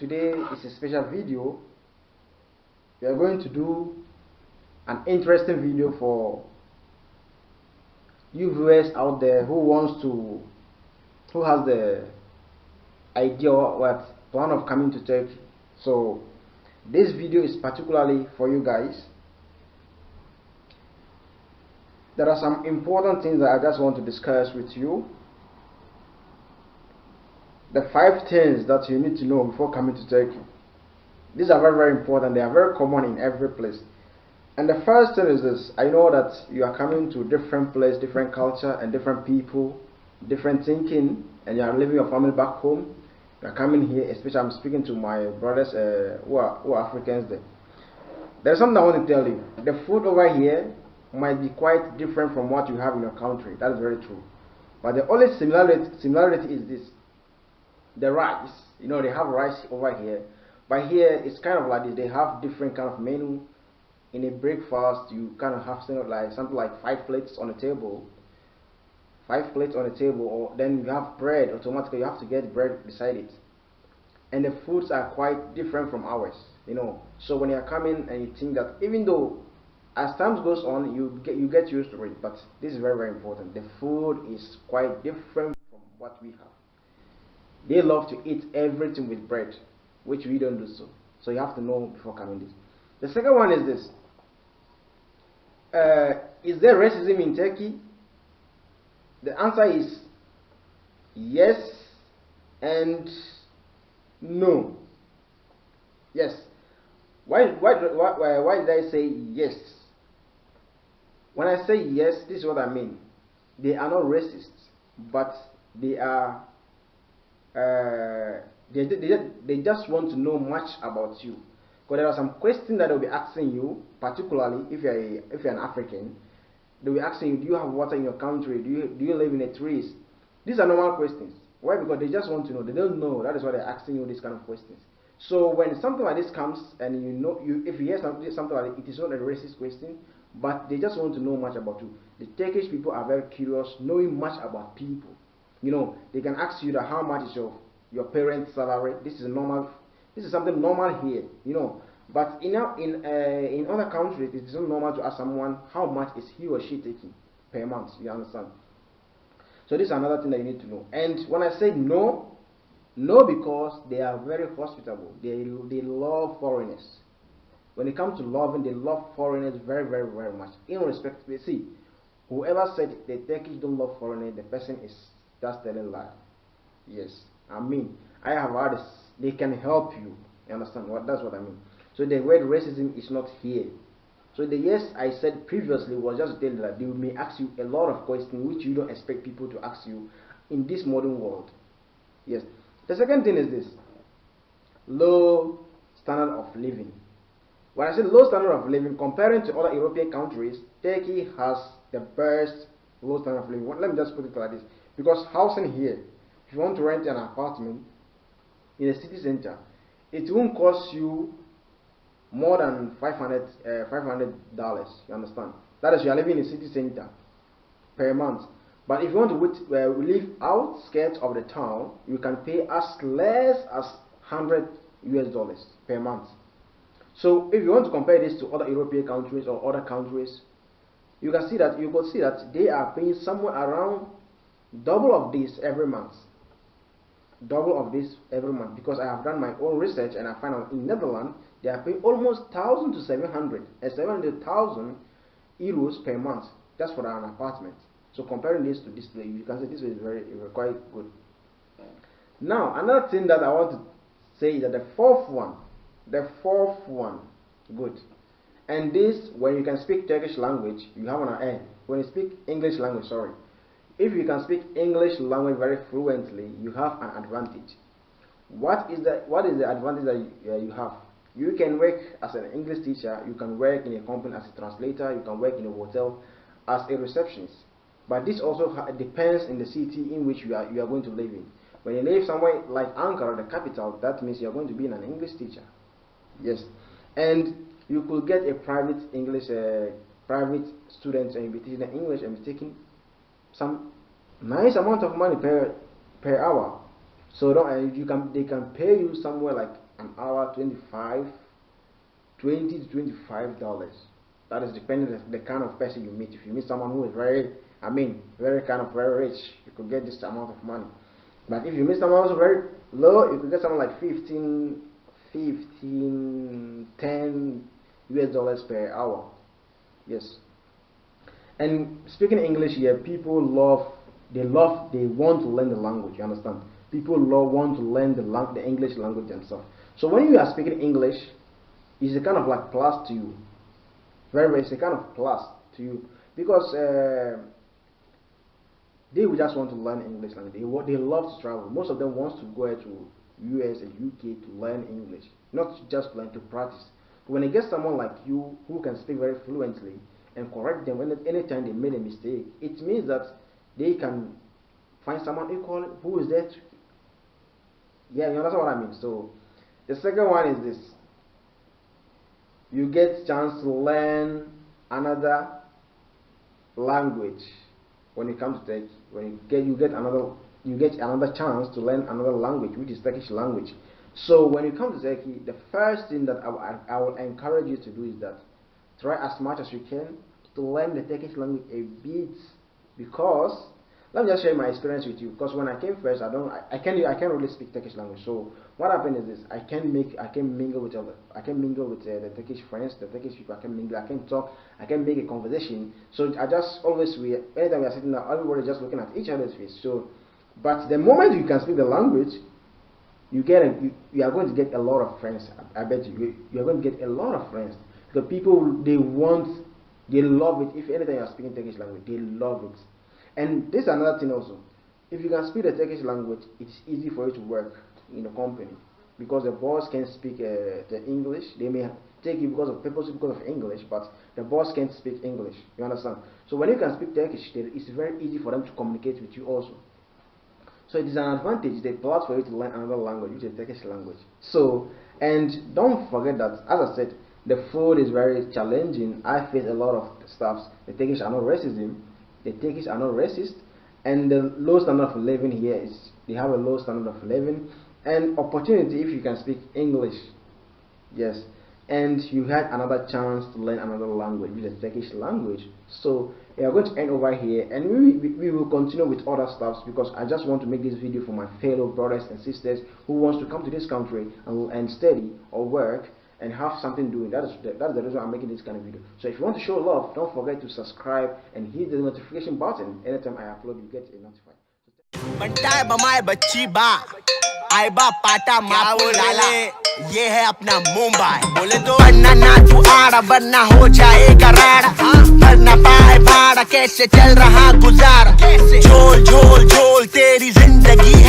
today is a special video. We are going to do an interesting video for you viewers out there who has the idea or plan of coming to Turkey. So this video is particularly for you guys. There are some important things that I just want to discuss with you. The 5 things that you need to know before coming to Turkey. These are very, very important. They are very common in every place. And the first thing is this: I know that you are coming to different place, different culture, and different people, different thinking, and you are leaving your family back home. You are coming here, especially I'm speaking to my brothers who are Africans there. There's something I want to tell you. The food over here might be quite different from what you have in your country. That is very true. But the only similarity is this: the rice. You know, they have rice over here, but here it's kind of like this. They have different kind of menu. In a breakfast, you kind of have something like 5 plates on the table. 5 plates on the table, or then you have bread. Automatically, you have to get bread beside it. And the foods are quite different from ours, you know. So when you are coming and you think that, even though as time goes on, you get used to it, but this is very, very important. The food is quite different from what we have. They love to eat everything with bread, which we don't do so. So you have to know before coming this. The second one is this: is there racism in Turkey? The answer is yes and no. Yes. Why did I say yes? When I say yes, this is what I mean. They are not racist, but they are they just want to know much about you. Because there are some questions that they'll be asking you, particularly if you're an African. They'll be asking you, do you have water in your country? Do you live in the trees? These are normal questions. Why? Because they just want to know. They don't know. That is why they're asking you these kind of questions. So when something like this comes, and if you hear something like it is not a racist question, but they just want to know much about you. The Turkish people are very curious, knowing much about people. You know, they can ask you that how much is your parents' salary. This is normal. This is something normal here, you know. But in other countries, it is not normal to ask someone how much is he or she taking per month. You understand? So this is another thing that you need to know. And when I say no, because they are very hospitable. They love foreigners. When it comes to loving, they love foreigners very, very, very much. In respect, see, whoever said the Turkish don't love foreigners, the person is just telling lie. Yes, I mean, I have heard this. They can help you. You understand? That's what I mean. So the word racism is not here. So the yes I said previously was just to tell you that they may ask you a lot of questions which you don't expect people to ask you in this modern world. Yes. The second thing is this: low standard of living. When I say low standard of living, comparing to other European countries, Turkey has the best low standard of living. Let me just put it like this: because housing here, if you want to rent an apartment in a city center, it won't cost you more than $500. You understand? That is, you are living in a city center per month. But if you want to live outskirts of the town, you can pay as less as $100 per month. So if you want to compare this to other European countries or other countries, you can see that they are paying somewhere around double of this every month. Double of this every month, because I have done my own research and I find out in Netherlands they are paying almost 1,000 to 700,000 euros per month just for an apartment. So comparing this to this place, you can say this is quite good. Now another thing that I want to say is that the fourth one, good. And this, when you can speak Turkish language, you have an end. When you speak English language, sorry. If you can speak English language very fluently, you have an advantage. What is the advantage that you have? You can work as an English teacher, you can work in a company as a translator, you can work in a hotel as a receptionist. But this also depends in the city in which you are going to live in. When you live somewhere like Ankara, the capital, that means you are going to be an English teacher. Yes. And you could get a private student and be teaching English and be taking some nice amount of money per hour. So they can pay you somewhere like an hour 20 to $25. That is depending on the kind of person you meet. If you meet someone who is very kind of very rich, you could get this amount of money. But if you meet someone who's very low, you could get something like 10 US dollars per hour. Yes. And speaking English here, people they want to learn the language. You understand? People want to learn the English language themselves. So when you are speaking English, it's a kind of like plus to you. It's a kind of plus to you because they will just want to learn English language. They love to travel. Most of them wants to go to US and UK to learn English, not just learn, to practice. When they get someone like you who can speak very fluently and correct them anytime they made a mistake, it means that they can find someone equal who is there. Yeah, you understand what I mean? So the second one is this: you get chance to learn another language when you come to Turkey. When you get another chance to learn another language, which is Turkish language. So when you come to Turkey, the first thing that I will encourage you to do is that try as much as you can to learn the Turkish language a bit, because let me just share my experience with you. Because when I came first, I can't really speak Turkish language. So what happened is this: I can mingle with the Turkish friends, the Turkish people. I can talk, I can make a conversation. So I just always anytime we are sitting down, everybody just looking at each other's face. So, but the moment you can speak the language, you are going to get a lot of friends. I bet you are going to get a lot of friends, because people they love it. If anything you are speaking Turkish language, they love it. And this is another thing also. If you can speak the Turkish language, it's easy for you to work in a company, because the boss can speak the English. They may take you because of English, but the boss can't speak English. You understand? So when you can speak Turkish, it's very easy for them to communicate with you also. So it is an advantage, they plus for you to learn another language, which is Turkish language. So, and don't forget that, as I said, the food is very challenging. I face a lot of stuff. The Turkish are not racist, and the low standard of living here is, they have a low standard of living and opportunity if you can speak English. Yes. And you had another chance to learn another language, which is Turkish language. So we are going to end over here, and we will continue with other stuff, because I just want to make this video for my fellow brothers and sisters who wants to come to this country and study or work and have something doing. That's the reason I'm making this kind of video. So if you want to show love, don't forget to subscribe and hit the notification button. Anytime I upload, you get a notified. आइबा पाटा मापो लाला, ये है अपना मुंबई। बोले तो बनना ना तू आड़ा, बनना हो जाएगा राड़ा, भर ना पाए भाड़ा, कैसे चल रहा गुजारा, झोल झोल झोल तेरी जिंदगी